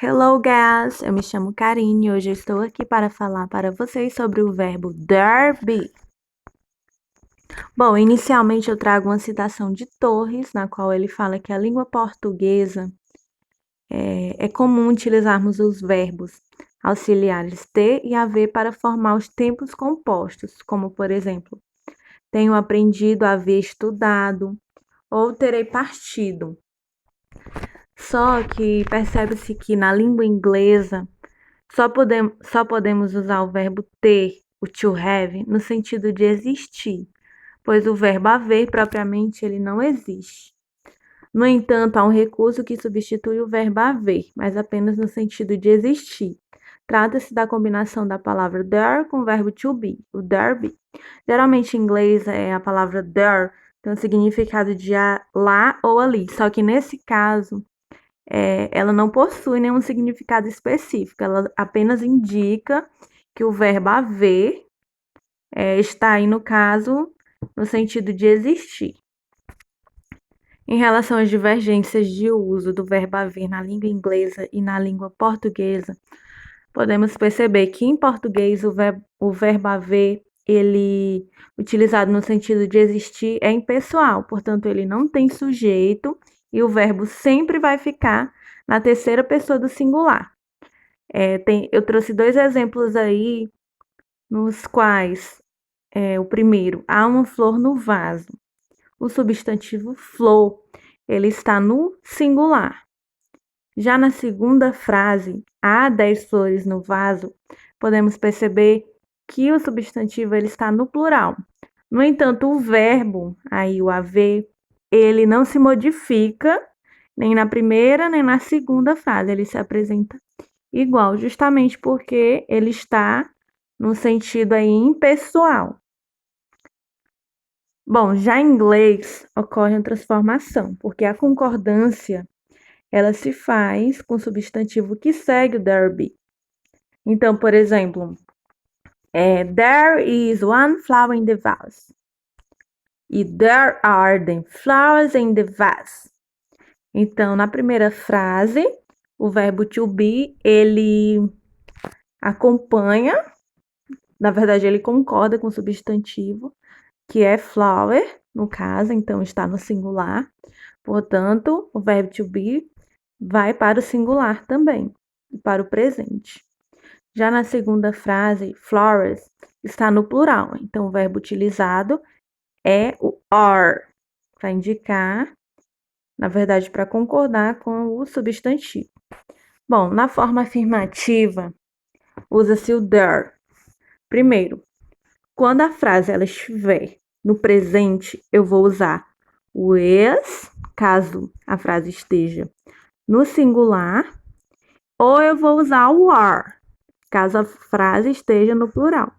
Hello, guys! Eu me chamo Karine e hoje eu estou aqui para falar para vocês sobre o verbo derby. Bom, inicialmente eu trago uma citação de Torres, na qual ele fala que a língua portuguesa é comum utilizarmos os verbos auxiliares ter e haver para formar os tempos compostos, como por exemplo, tenho aprendido, haver estudado ou terei partido. Só que percebe-se que na língua inglesa só podemos usar o verbo ter, o to have, no sentido de existir, pois o verbo haver propriamente ele não existe. No entanto, há um recurso que substitui o verbo haver, mas apenas no sentido de existir. Trata-se da combinação da palavra there com o verbo to be, o there be. Geralmente em inglês a palavra there tem o significado de lá ou ali, só que nesse caso ela não possui nenhum significado específico, ela apenas indica que o verbo haver está aí, no caso, no sentido de existir. Em relação às divergências de uso do verbo haver na língua inglesa e na língua portuguesa, podemos perceber que em português o verbo haver, ele utilizado no sentido de existir, é impessoal, portanto, ele não tem sujeito e o verbo sempre vai ficar na terceira pessoa do singular. Eu trouxe 2 exemplos aí, nos quais, o primeiro, há uma flor no vaso. O substantivo flor, ele está no singular. Já na segunda frase, há 10 flores no vaso, podemos perceber que o substantivo ele está no plural. No entanto, o verbo, aí o haver, ele não se modifica nem na primeira nem na segunda frase, ele se apresenta igual, justamente porque ele está no sentido aí impessoal. Bom, já em inglês ocorre uma transformação, porque a concordância ela se faz com o substantivo que segue o there be. Então, por exemplo, there is one flower in the vase. E there are the flowers in the vase. Então, na primeira frase, o verbo to be, ele acompanha, na verdade, ele concorda com o substantivo, que é flower, no caso, então está no singular. Portanto, o verbo to be vai para o singular também, e para o presente. Já na segunda frase, flowers está no plural, então o verbo utilizado é o are, para indicar, na verdade, para concordar com o substantivo. Bom, na forma afirmativa, usa-se o there. Primeiro, quando a frase ela estiver no presente, eu vou usar o is, caso a frase esteja no singular, ou eu vou usar o are, caso a frase esteja no plural.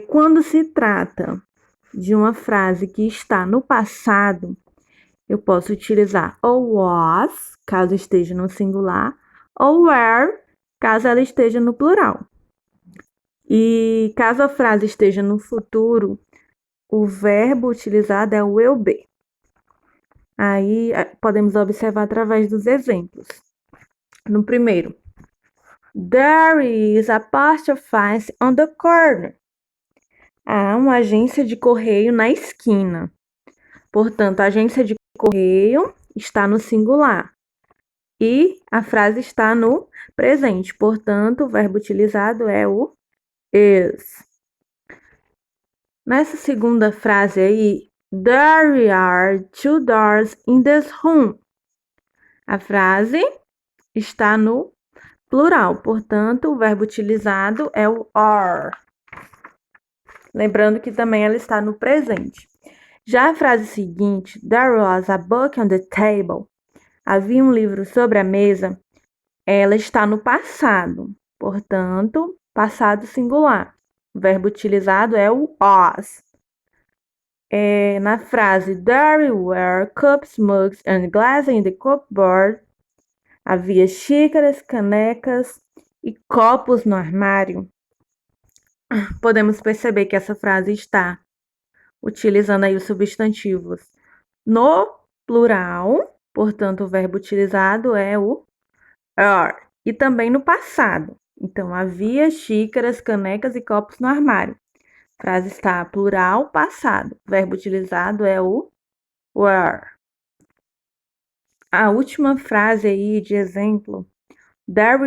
Quando se trata de uma frase que está no passado, eu posso utilizar o was, caso esteja no singular, ou were, caso ela esteja no plural. E caso a frase esteja no futuro, o verbo utilizado é o will be. Aí podemos observar através dos exemplos. No primeiro, there is a post office on the corner. Há uma agência de correio na esquina. Portanto, a agência de correio está no singular e a frase está no presente. Portanto, o verbo utilizado é o is. Nessa segunda frase aí, there are 2 doors in this room. A frase está no plural, portanto, o verbo utilizado é o are. Lembrando que também ela está no presente. Já a frase seguinte, there was a book on the table. Havia um livro sobre a mesa. Ela está no passado, portanto, passado singular. O verbo utilizado é o was. Na frase, there were cups, mugs and glasses in the cupboard. Havia xícaras, canecas e copos no armário. Podemos perceber que essa frase está utilizando aí os substantivos no plural, portanto, o verbo utilizado é o are. E também no passado. Então, havia xícaras, canecas e copos no armário. Frase está plural, passado. O verbo utilizado é o were. A última frase aí de exemplo. There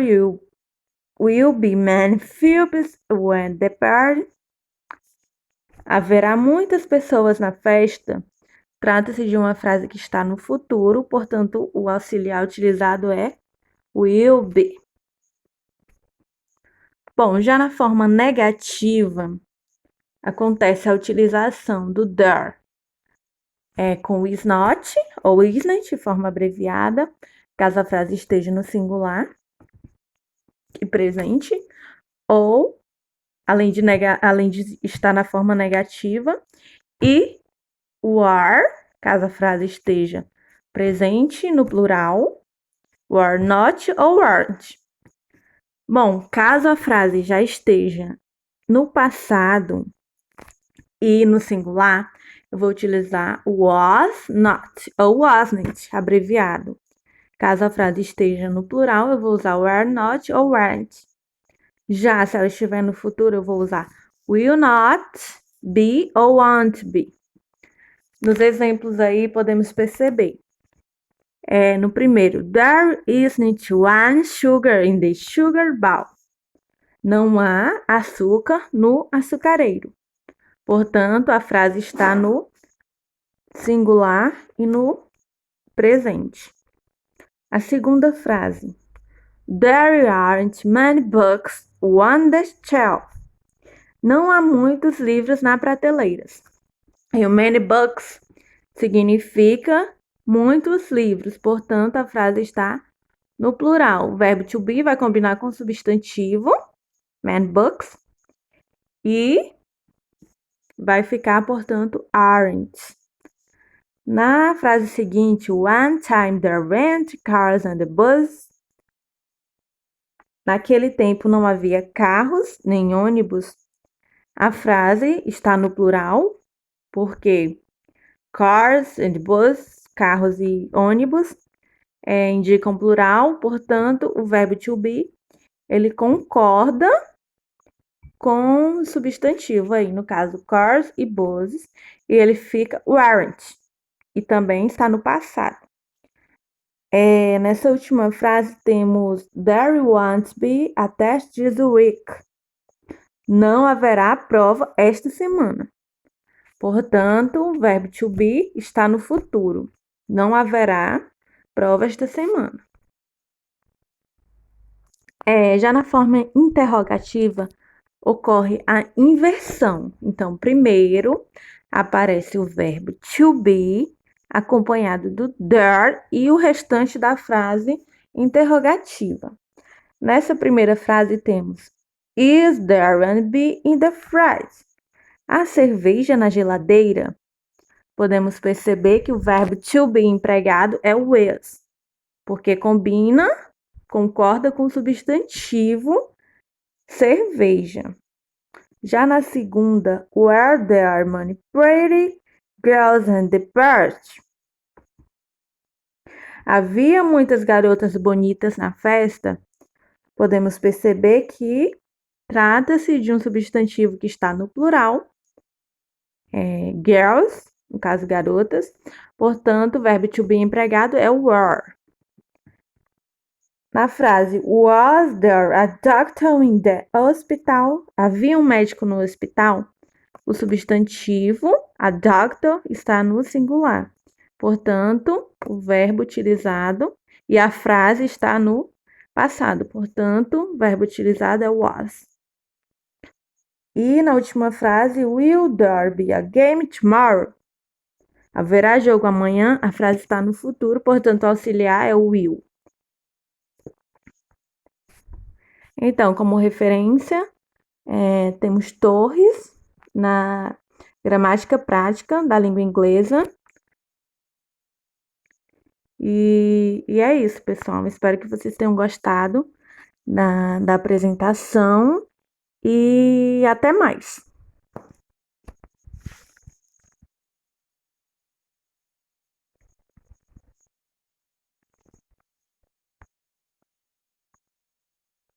will be many phoebes when the party. Haverá muitas pessoas na festa. Trata-se de uma frase que está no futuro, portanto, o auxiliar utilizado é will be. Bom, já na forma negativa, acontece a utilização do there com is not ou isn't, de forma abreviada, caso a frase esteja no singular e presente, ou, além de estar na forma negativa, e o are, caso a frase esteja presente no plural, were not ou weren't. Bom, caso a frase já esteja no passado e no singular, eu vou utilizar was not ou wasn't, abreviado. Caso a frase esteja no plural, eu vou usar were not ou weren't. Já se ela estiver no futuro, eu vou usar will not be ou won't be. Nos exemplos aí, podemos perceber. No primeiro, there isn't one sugar in the sugar bowl. Não há açúcar no açucareiro. Portanto, a frase está no singular e no presente. A segunda frase. There aren't many books on the shelf. Não há muitos livros na prateleira. E o many books significa muitos livros, portanto, a frase está no plural. O verbo to be vai combinar com o substantivo, many books, e vai ficar, portanto, aren't. Na frase seguinte, one time there weren't cars and buses. Naquele tempo não havia carros nem ônibus. A frase está no plural, porque cars and buses, carros e ônibus, indicam plural, portanto, o verbo to be, ele concorda com o substantivo aí, no caso, cars e buses, e ele fica weren't, e também está no passado. Nessa última frase temos there won't be a test this week. Não haverá prova esta semana. Portanto, o verbo to be está no futuro. Não haverá prova esta semana. Já na forma interrogativa, ocorre a inversão. Então, primeiro aparece o verbo to be, acompanhado do there e o restante da frase interrogativa. Nessa primeira frase temos is there any beer in the fridge? Há cerveja na geladeira? Podemos perceber que o verbo to be empregado é o is, porque concorda com o substantivo cerveja. Já na segunda, were there many pretty girls in the party? Havia muitas garotas bonitas na festa? Podemos perceber que trata-se de um substantivo que está no plural, girls, no caso garotas, portanto, o verbo to be empregado é o were. Na frase, was there a doctor in the hospital? Havia um médico no hospital? O substantivo, a doctor, está no singular. Portanto, o verbo utilizado e a frase está no passado. Portanto, o verbo utilizado é was. E na última frase, will there be a game tomorrow? Haverá jogo amanhã? A frase está no futuro, portanto, o auxiliar é o will. Então, como referência, temos Torres na gramática prática da língua inglesa. E é isso, pessoal. Espero que vocês tenham gostado da apresentação e até mais.